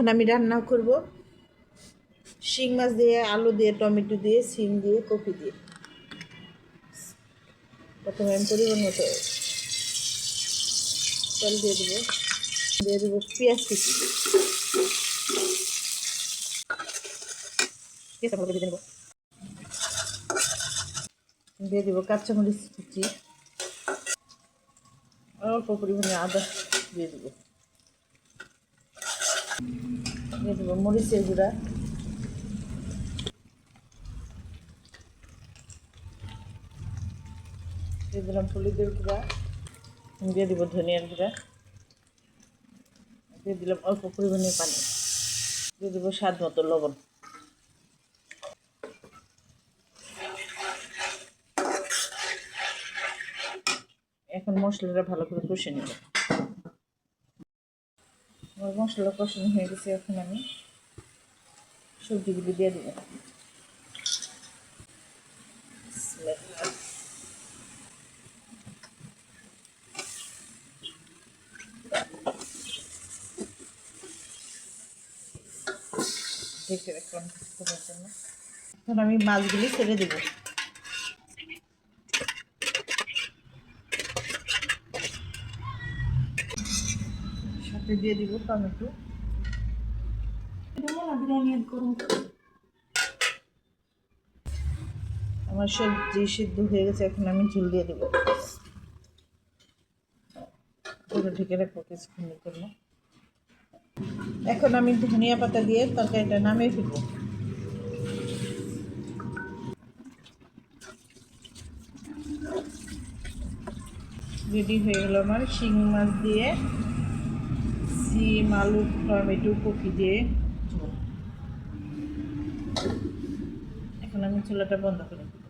এখন আমি রান্না করব শিং মাছ দিয়ে, আলু দিয়ে, টমেটো দিয়ে, সিম দিয়ে, কপি দিয়ে। প্রথমে আমি পরিমাণ মতো তেল দিয়ে দেবো পেঁয়াজ কুচি, দিয়ে দেবো কাঁচামরিচ কুচি, অল্প পরিমাণে আদা দিয়ে দেবো মরিচের গুঁড়া, দিয়ে দিলাম হলুদের গুঁড়া, দিয়ে দেবো ধনিয়ার গুঁড়া, দিয়ে দিলাম অল্প পরিমাণে পানি, দিয়ে দেবো স্বাদ মতো লবণ। এখন মশলাটা ভালো করে কষে নেব। আমার মশলা কষানো হয়ে গেছে, এখন আমি সবজিগুলি দিয়ে দেবো। দেখে রাখলাম কিছুক্ষণের জন্য। এখন আমি মাছগুলি ছেড়ে দেবো। সাথে দিয়ে দিব টমেটো। আমার সবজি সিদ্ধ হয়ে গেছে, এখন আমি ঝোল দিয়ে দেবো। পুরো ঢেকে রাখবো কিছুক্ষণের জন্য। এখন আমি ধনিয়া পাতা দিয়ে তরকারিটা নামিয়ে ফেলবো। রেডি হয়ে গেল আমার শিং মাছ দিয়ে সিম, আলু, টমেটো, কপি দিয়ে ঝোল। এখন আমি চুলাটা বন্ধ করে দেবো।